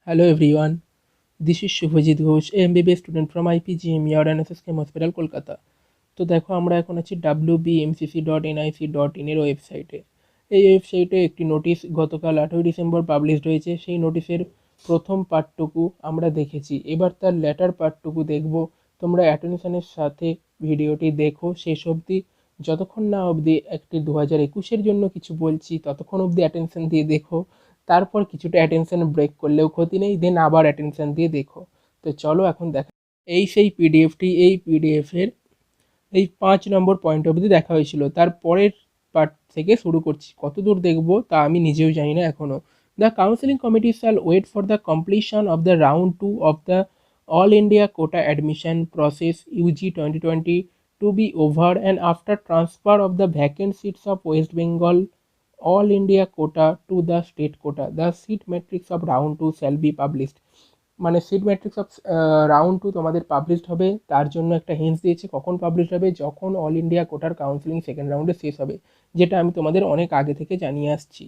Hello everyone, this is Shubhajit Ghosh, MBBS student from IPGM ER NSSKM hospital Kolkata. তো দেখো, আমরা এখন আছি wbmcc.nic.in এর ওয়েবসাইটে। এই ওয়েবসাইটে একটি নোটিশ গতকাল 8ই ডিসেম্বর পাবলিশড হয়েছে। সেই নোটিশের প্রথম পার্টটুকু আমরা দেখেছি, এবার তার লেটার পার্টটুকু দেখব। তোমরা অ্যাটেনশনের সাথে ভিডিওটি দেখো শেষ অবধি। যতক্ষণ না অবধি একটি 2021-এর জন্য কিছু বলছি ততক্ষণ অবধি অ্যাটেনশন দিয়ে দেখো। তারপর কিছুটা অ্যাটেনশন ব্রেক করলেও ক্ষতি নেই, দেন আবার অ্যাটেনশন দিয়ে দেখো। তো চলো এখন দেখা। এই সেই পিডিএফটি, এই পিডিএফের এই 5 নম্বর পয়েন্ট অবধি দেখা হয়েছিল। তার পরের পার্ট থেকে শুরু করছি, কতদূর দেখব তা আমি নিজেও জানি না এখনও। The counselling committee shall wait for the completion of the round 2 of the all India quota admission process UG 2020 to be over and after transfer of the vacant seats of West Bengal all India quota to the state quota the seat matrix of round 2 shall be published। মানে seat matrix of round 2 তোমাদের published হবে। তার জন্য একটা hints দিয়েছে কখন published হবে, যখন অল ইন্ডিয়া কোটার কাউন্সিলিং সেকেন্ড রাউন্ডে শেষ হবে, যেটা আমি তোমাদের অনেক আগে থেকে জানিয়ে আসছি।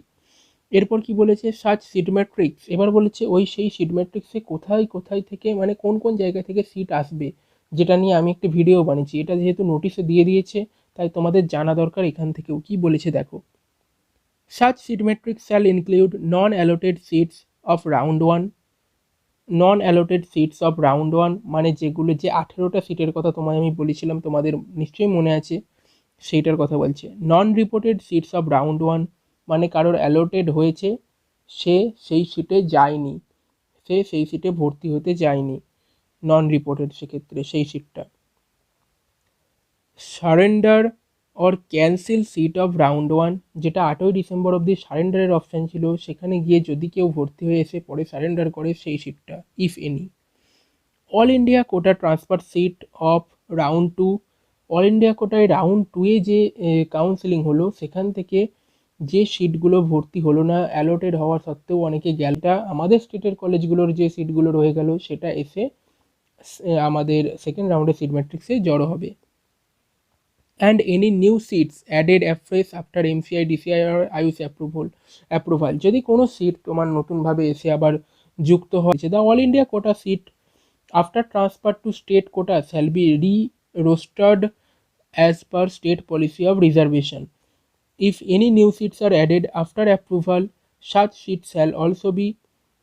এরপর কি বলেছে, সার্চ সিট ম্যাট্রিক্স। এবার বলেছে ওই সেই সিট ম্যাট্রিক্সে কোথায় কোথায় থেকে, মানে কোন কোন জায়গা থেকে সিট আসবে, যেটা নিয়ে আমি একটি ভিডিও বানিয়েছি। এটা যেহেতু নোটিশে দিয়ে দিয়েছে, তাই তোমাদের জানা দরকার এখান থেকেও কি বলেছে দেখো। Such seat matrix shall include non-allotted seats of round 1, non allotted seats of round 1 মানে যেগুলো, যে 18টা সিটের কথা তোমায় আমি বলেছিলাম, তোমাদের নিশ্চয়ই মনে আছে, সেইটার কথা বলছে। নন রিপোর্টেড সিটস অফ রাউন্ড 1 মানে কারোর অ্যালোটেড হয়েছে, সে সেই সিটে যায়নি, সে সেই সিটে ভর্তি হতে যায়নি, নন রিপোর্টেড সেক্ষেত্রে সেই সিটটা। Surrender or cancel seat of round 1, যেটা 8ই ডিসেম্বর অবধি সারেন্ডারের অপশান ছিল, সেখানে গিয়ে যদি কেউ ভর্তি হয়ে এসে পরে সারেন্ডার করে সেই সিটটা, if any. All India quota transfer seat of round 2, all India কোটায় রাউন্ড 2-এ যে কাউন্সেলিং হলো সেখান থেকে যে সিটগুলো ভর্তি হলো না, অ্যালোটেড হওয়া সত্ত্বেও অনেকে গেলটা, আমাদের স্টেটের কলেজগুলোর যে সিটগুলো রয়ে গেল সেটা এসে আমাদের সেকেন্ড রাউন্ডে সিট ম্যাট্রিক্সে জড়ো হবে। And any new seats added afresh after MCI DCI আর আইউসি অ্যাপ্রুভাল, যদি কোনো সিট তোমার নতুনভাবে এসে আবার যুক্ত হয়েছে, the all India quota seat after transfer to state quota shall be re-rostered as per state policy of reservation. If any new seats are added after approval, such seats shall also be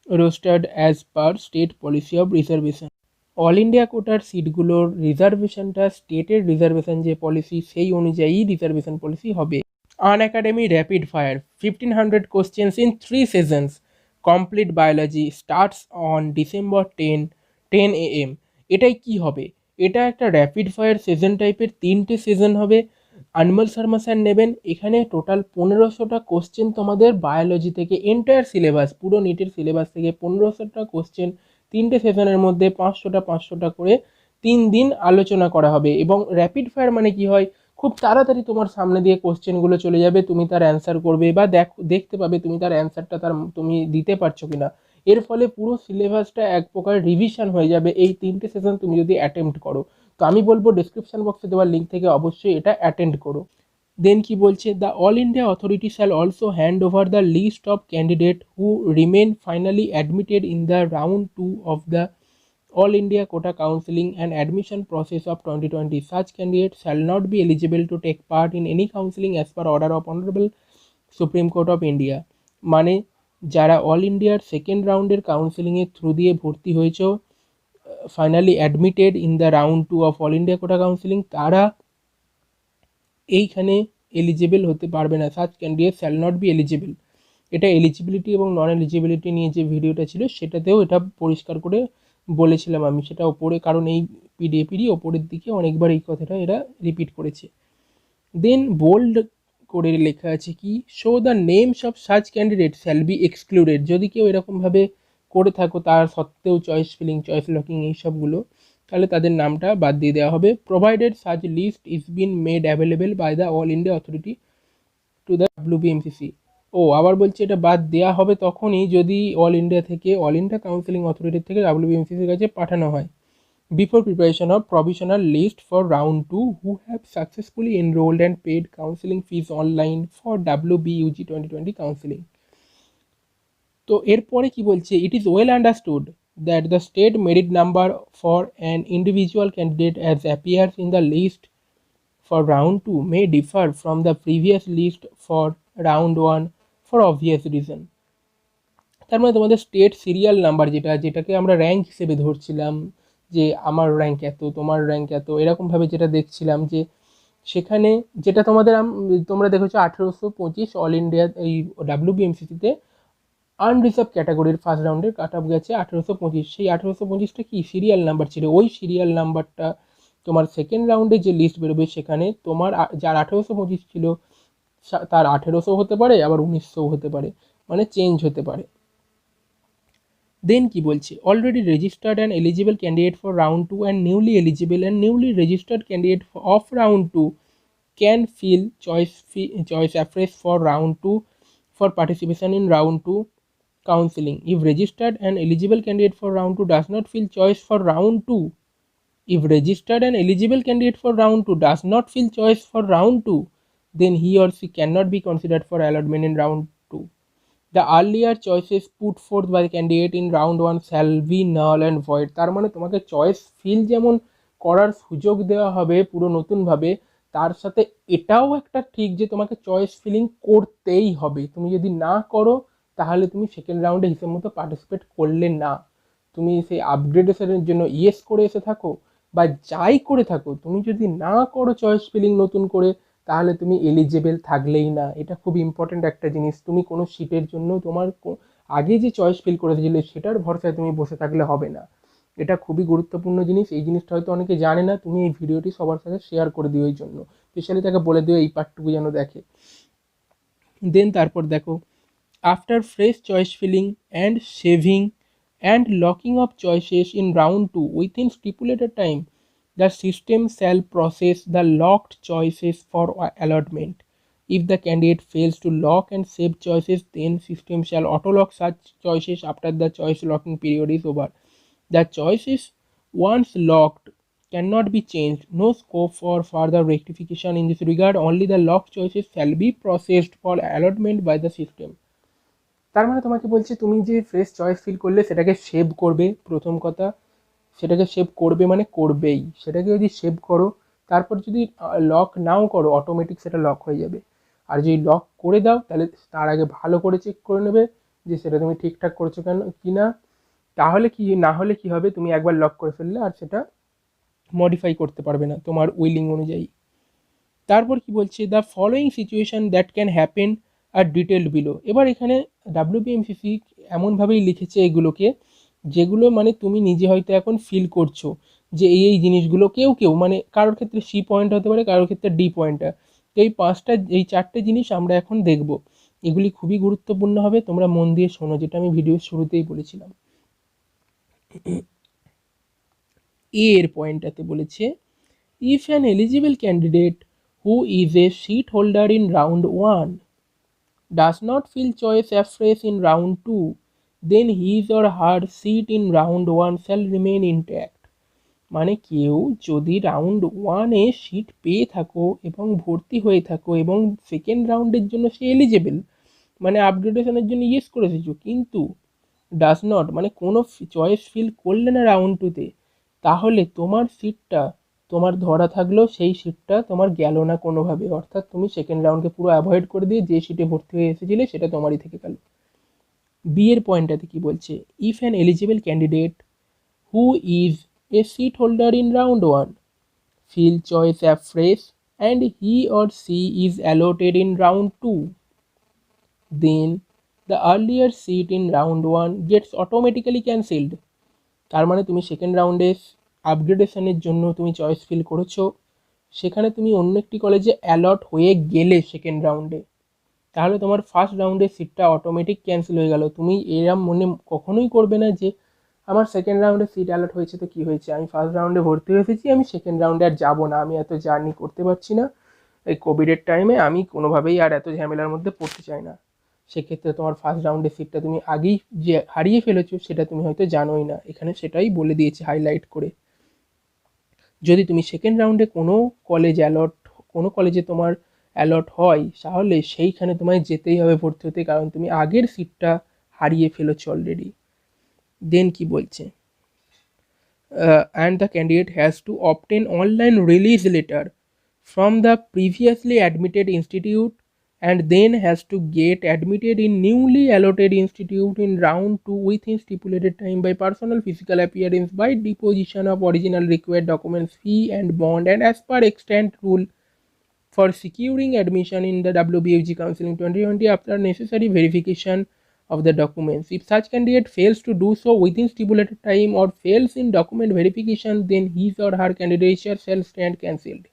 rostered as per state policy of reservation. All India কোটার সিটগুলোর রিজার্ভেশনটা স্টেটের reservation যে policy সেই অনুযায়ী reservation policy হবে। Unacademy rapid fire 1500 questions in 3 sessions complete biology starts on December 10 AM। এটাই কি হবে, এটা একটা র্যাপিড ফায়ার সেশন টাইপের 3টে সেশন হবে। আনমল শর্মা স্যার নেবেন। এখানে টোটাল 1500টা কোশ্চেন তোমাদের বায়োলজি থেকে, এন্টায়ার সিলেবাস, পুরো নিটের সিলেবাস থেকে 1500টা কোশ্চেন 3টে সেশনের মধ্যে 500টা 500টা করে 3 দিন আলোচনা করা হবে। এবং র্যাপিড ফায়ার মানে কি হয়, খুব তাড়াতাড়ি তোমার সামনে দিয়ে কোশ্চেনগুলো চলে যাবে, তুমি তার অ্যান্সার করবে বা দেখতে পাবে তুমি তার অ্যান্সারটা তুমি দিতে পারছো কিনা। এর ফলে পুরো সিলেবাসটা এক প্রকার রিভিশন হয়ে যাবে এই 3টে সেশন তুমি যদি অ্যাটেম্প্ট করো। তো আমি বলবো ডিসক্রিপশন বক্সে দেওয়ার লিঙ্ক থেকে অবশ্যই এটা অ্যাটেন্ড করো। দেন কি বলছে, the all India authority shall also hand over the list of candidate who remain finally admitted in the round 2 of the All India Quota Counseling and Admission Process of 2020. Such candidates shall not be eligible to take part in any counseling as per order of Honorable Supreme Court of India. মানে যারা all ইন্ডিয়ার second রাউন্ডের কাউন্সেলিংয়ের through দিয়ে ভর্তি হয়েছে, finally admitted in the round 2 of all India quota counselling, তারা এইখানে eligible হতে পারবে না। Such candidate shall not be eligible. এটা এলিজিবিলিটি এবং নন এলিজিবিলিটি নিয়ে যে ভিডিওটা ছিল সেটাতেও এটা পরিষ্কার করে বলেছিলাম আমি, সেটা ওপরে, কারণ এই পিডিএফেরই ওপরের দিকে অনেকবার এই কথাটা এরা রিপিট করেছে। দেন বোল্ড করে লেখা আছে কি, show the names of such candidate shall be excluded. যদি কেউ এরকমভাবে করে থাকো তার সত্ত্বেও চয়েস ফিলিং, চয়েস লকিং এইসবগুলো, তাহলে তাদের নামটা বাদ দিয়ে দেওয়া হবে। Provided such list is been made available by the all India authority to the WBMCC। ও আবার বলছে এটা বাদ দেওয়া হবে তখনই যদি অল ইন্ডিয়া থেকে, অল ইন্ডিয়া কাউন্সিলিং অথরিটির থেকে WBMCCর কাছে পাঠানো হয়। Before preparation of provisional list for round 2 who have successfully enrolled and paid counselling fees online for WBUG 2020 counselling. তো এরপরে কি বলছে, it is well understood that the state merit number for an individual candidate as appears in the list for round 2 may differ from the previous list for round 1 for obvious reason। তার মানে তোমাদের state serial number যেটাকে আমরা rank হিসেবে ধরছিলাম, যে আমার rank এত, তোমার র্যাঙ্ক এত, এরকমভাবে যেটা দেখছিলাম, যে সেখানে যেটা তোমাদের তোমরা দেখেছো 1825 অল ইন্ডিয়া এই ডাব্লিউবিএমসিসিতে আনরিজার্ভ ক্যাটাগরির ফার্স্ট রাউন্ডের কাট অফ গেছে 1825। সেই 1825টা কি সিরিয়াল নাম্বার ছিল, ওই সিরিয়াল নাম্বারটা তোমার সেকেন্ড রাউন্ডে যে লিস্ট বেরোবে সেখানে তোমার যার 1825 ছিল তার 1800 হতে পারে, আবার 1900 হতে পারে, মানে চেঞ্জ হতে পারে। দেন কি বলছে, already registered and eligible candidate for round 2 and newly eligible and newly registered candidate of round 2 can fill choice afresh for round 2 for participation in round 2 counseling. If registered and eligible candidate for round 2 does not fill choice for round 2, if registered and eligible candidate for round 2 does not fill choice for round 2, then he or she cannot be considered for allotment in round 2. The earlier choices put forth by the candidate in round 1 shall be null and void। তার মানে তোমাকে choice feel যেমন করার সুযোগ দেওয়া হবে পুরো নতুনভাবে, তার সাথে এটাও একটা ঠিক যে তোমাকে চয়েস ফিলিং করতেই হবে। তুমি যদি না করো তাহলে তুমি সেকেন্ড রাউন্ডে হিসেব মতো পার্টিসিপেট করলে না। তুমি সেই আপগ্রেডেশনের জন্য ইয়েস করে এসে থাকো বা যাই করে থাকো, তুমি যদি না করো চয়েস ফিলিং নতুন করে, তাহলে তুমি এলিজেবল থাকলেই না। এটা খুব ইম্পর্টেন্ট একটা জিনিস। তুমি কোনো সিটের জন্য তোমার আগে যে চয়েস ফিল করেছিলে সেটার ভরসায় তুমি বসে থাকলে হবে না। এটা খুবই গুরুত্বপূর্ণ জিনিস। এই জিনিসটা হয়তো অনেকে জানে না, তুমি এই ভিডিওটি সবার সাথে শেয়ার করে দিও এই জন্য, স্পেশালি তাকে বলে দিও এই পার্টটুকু যেন দেখে। দেন তারপর দেখো, after fresh choice filling and saving and locking of choices in round 2 within stipulated time, the system shall process the locked choices for allotment. If the candidate fails to lock and save choices, then system shall auto-lock such choices after the choice locking period is over. The choices once locked cannot be changed. No scope for further rectification in this regard. Only the locked choices shall be processed for allotment by the system. তার মানে তোমাকে বলছে তুমি যে fresh choice feel করলে সেটাকে save করবে। প্রথম কথা, সেটাকে সেভ করবে মানে করবেই। সেটাকে যদি সেভ করো, তারপর যদি লক নাও করো, অটোমেটিক সেটা লক হয়ে যাবে। আর যদি লক করে দাও তাহলে তার আগে ভালো করে চেক করে নেবে যে সেটা তুমি ঠিকঠাক করছো কেন কি না। তাহলে কি না হলে কি হবে, তুমি একবার লক করে ফেললে আর সেটা মডিফাই করতে পারবে না তোমার উইলিং অনুযায়ী। তারপর কি বলছে, the following situation that can happen are detailed below. এবার এখানে ডাব্লিউবিএমসিসি এমনভাবেই লিখেছে এগুলোকে, যেগুলো মানে তুমি নিজে হয়তো এখন ফিল করছো যে এই জিনিসগুলো কেউ মানে কারোর ক্ষেত্রে সি পয়েন্ট হতে পারে, কারোর ক্ষেত্রে ডি পয়েন্টটা। তো এই চারটে জিনিস আমরা এখন দেখব। এগুলি খুবই গুরুত্বপূর্ণ হবে, তোমরা মন দিয়ে শোনো, যেটা আমি ভিডিওর শুরুতেই বলেছিলাম। এর পয়েন্টটাতে বলেছে, if an eligible candidate who is a seat holder in round 1 does not fill choice afresh in round 2, then his or her seat in round 1 shall remain intact। মানে কেউ যদি রাউন্ড 1-এ সিট পেয়ে থাকো এবং ভর্তি হয়ে থাকো এবং সেকেন্ড রাউন্ডের জন্য সে এলিজেবল, মানে আপগ্রেডেশনের জন্য ইয়েস করে এসেছো, কিন্তু ডাজ নট মানে কোনো চয়েস ফিল করলে না রাউন্ড 2-তে, তাহলে তোমার সিটটা তোমার ধরা থাকলেও সেই সিটটা তোমার গেল না কোনোভাবে। অর্থাৎ তুমি সেকেন্ড রাউন্ডকে পুরো অ্যাভয়েড করে দিয়ে যে সিটে ভর্তি হয়ে এসেছিলে সেটা তোমারই থেকে গেল। বি এর পয়েন্টটাতে কি বলছে, if an eligible candidate who is a seat holder in round 1 fill choice afresh and he or she is allotted in round 2, then the earlier seat in round 1 gets automatically cancelled। তার মানে তুমি second রাউন্ডে আপগ্রেডেশনের জন্য তুমি choice feel করেছো, সেখানে তুমি অন্য একটি কলেজে অ্যালট হয়ে গেলে সেকেন্ড রাউন্ডে, তাহলে তোমার ফার্স্ট রাউন্ডের সিটটা অটোমেটিক ক্যান্সেল হয়ে গেল। তুমি এরম মনে কখনোই করবে না যে আমার সেকেন্ড রাউন্ডে সিট অ্যালট হয়েছে তো কী হয়েছে, আমি ফার্স্ট রাউন্ডে ভর্তি হয়ে এসেছি, আমি সেকেন্ড রাউন্ডে আর যাবো না, আমি এত জার্নি করতে পারছি না এই কোভিডের টাইমে, আমি কোনোভাবেই আর এত ঝামেলার মধ্যে পড়তে চাই না। সেক্ষেত্রে তোমার ফার্স্ট রাউন্ডের সিটটা তুমি আগেই যে হারিয়ে ফেলেছো সেটা তুমি হয়তো জানোই না, এখানে সেটাই বলে দিয়েছে হাইলাইট করে। যদি তুমি সেকেন্ড রাউন্ডে কোনো কলেজে তোমার অ্যালট হয়, তাহলে সেইখানে তোমায় যেতেই হবে ভর্তি হতে, কারণ তুমি আগের সিটটা হারিয়ে ফেলেছো অলরেডি। দেন কি বলছে, and the candidate has to obtain online release letter from the previously admitted institute and then has to get admitted in newly allotted institute in round 2 within stipulated time by personal physical appearance by deposition of original required documents, fee and bond, and as per extant rule for securing admission in the WBFG Counseling 2020 after necessary verification of the documents. If such candidate fails to do so within stipulated time or fails in document verification, then his or her candidature shall stand cancelled.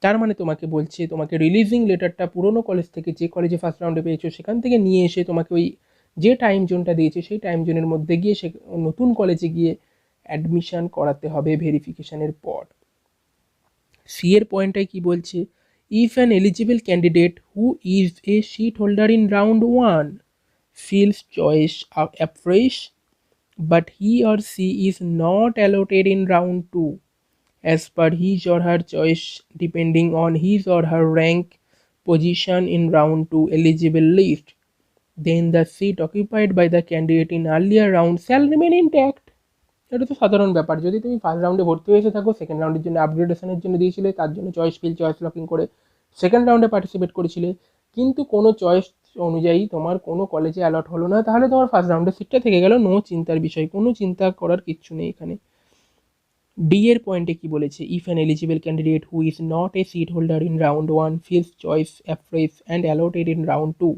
তার মানে তোমাকে বলছে তোমাকে releasing লেটারটা পুরনো college থেকে, যে কলেজে ফার্স্ট রাউন্ডে পেয়েছো সেখান থেকে নিয়ে এসে তোমাকে ওই যে টাইম জোনটা দিয়েছে সেই টাইম জোনের মধ্যে গিয়ে সে নতুন কলেজে গিয়ে অ্যাডমিশন করাতে হবে ভেরিফিকেশনের পর। সি এর পয়েন্টটাই কি বলছে, if an eligible candidate who is a seat holder in round 1 feels choice afresh but he or she is not allotted in round 2 as per his or her choice depending on his or her rank position in round 2 eligible list, then the seat occupied by the candidate in earlier round shall remain intact. এটা তো সাধারণ ব্যাপার, যদি তুমি first রাউন্ডে ভর্তি হয়ে এসে থাকো, সেকেন্ড রাউন্ডের জন্য আপগ্রেডেশনের জন্য দিয়েছিলে, তার জন্য চয়েস ফিল চয়েস লকিং করে সেকেন্ড রাউন্ডে পার্টিসিপেট করেছিলে, কিন্তু কোনো চয়েস অনুযায়ী তোমার কোনো কলেজে অ্যালট হলো না, তাহলে তোমার ফার্স্ট রাউন্ডের সিটটা থেকে গেল, নো চিন্তার বিষয়, কোনো চিন্তা করার কিচ্ছু নেই এখানে। ডি এর পয়েন্টে কি বলেছে, if an eligible candidate who is not a seat holder in round 1 fills choice afresh and allotted in round 2,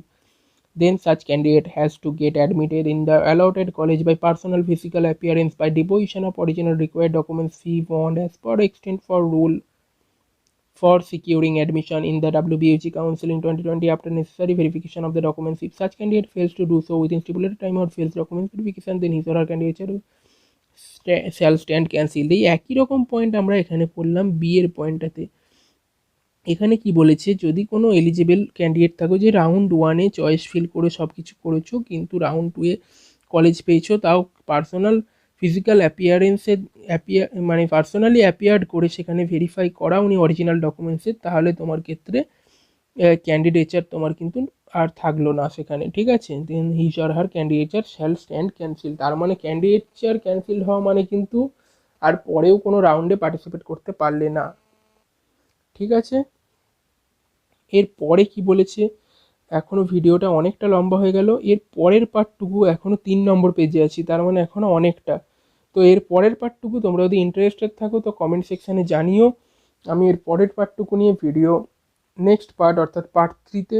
then such candidate has to get admitted in the allotted college by personal physical appearance by deposition of original required documents, fee, bond as per extent for rule for securing admission in the WBFG Counseling 2020 after necessary verification of the documents. If such candidate fails to do so within stipulated time or fails document verification, then his or her candidature shall stand cancelled. এই একই রকম point আমরা এখানে পড়লাম B এর পয়েন্টটাতে। এখানে কি বলেছে, যদি কোনো এলিজিবল ক্যান্ডিডেট থাকো যে রাউন্ড 1-এ চয়েস ফিল করে সব কিছু করেছো কিন্তু রাউন্ড 2-এ কলেজ পেয়েছো, তাও পার্সোনাল ফিজিক্যাল অ্যাপিয়ারেন্সের মানে পার্সোনালি অ্যাপিয়ার্ড করে সেখানে ভেরিফাই করা উনি অরিজিনাল ডকুমেন্টসের, তাহলে তোমার ক্ষেত্রে ক্যান্ডিডেচার তোমার কিন্তু আর থাকলো না সেখানে, ঠিক আছে। Then his or her candidature shall stand cancel, তার মানে ক্যান্ডিডেচার ক্যান্সেল হওয়া মানে কিন্তু আর পরেও কোনো রাউন্ডে পার্টিসিপেট করতে পারলে না, ঠিক আছে। এর পরে কি বলেছে, এখনও ভিডিওটা অনেকটা লম্বা হয়ে গেল, এর পরের পার্টটুকু এখনও 3 নম্বর পেজে আছি, তার মানে এখনও অনেকটা। তো এর পরের পার্টটুকু তোমরা যদি ইন্টারেস্টেড থাকো তো কমেন্ট সেকশানে জানিও, আমি এর পরের পার্টটুকু নিয়ে ভিডিও নেক্সট পার্ট অর্থাৎ পার্ট 3-তে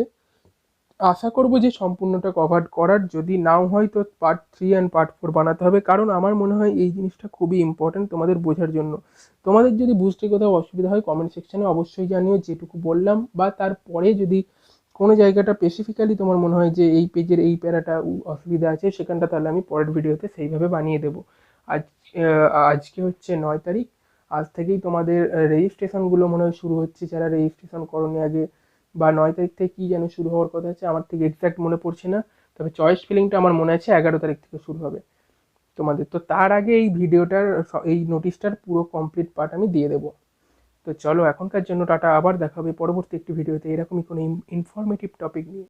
আশা করবো যে সম্পূর্ণটা কভার করার, যদি নাও হয় তো পার্ট 3 অ্যান্ড পার্ট 4 বানাতে হবে, কারণ আমার মনে হয় এই জিনিসটা খুবই ইম্পর্ট্যান্ট তোমাদের বোঝার জন্য। তোমাদের যদি বুঝতে কোথাও অসুবিধা হয় কমেন্ট সেকশানে অবশ্যই জানিও, যেটুকু বললাম বা তারপরে যদি কোনো জায়গাটা স্পেসিফিক্যালি তোমার মনে হয় যে এই পেজের এই প্যারাটা অসুবিধা আছে সেখানটা, তাহলে আমি পরের ভিডিওতে সেইভাবে বানিয়ে দেবো। আজকে হচ্ছে 9 তারিখ, আজ থেকেই তোমাদের রেজিস্ট্রেশনগুলো মনে হয় শুরু হচ্ছে, যারা রেজিস্ট্রেশন করোনি আগে, বা 9 তারিখ থেকে কী যেন শুরু হওয়ার কথা আছে, আমার থেকে এক্স্যাক্ট মনে পড়ছে না, তবে চয়েস ফিলিংটা আমার মনে আছে 11 তারিখ থেকে শুরু হবে তোমাদের। তো তার আগে এই ভিডিওটার এই নোটিশটার পুরো কমপ্লিট পার্ট আমি দিয়ে দেবো। তো চলো এখনকার জন্য টাটা, আবার দেখা হবে পরবর্তী একটি ভিডিওতে এরকমই কোনো ইনফরমেটিভ টপিক নিয়ে।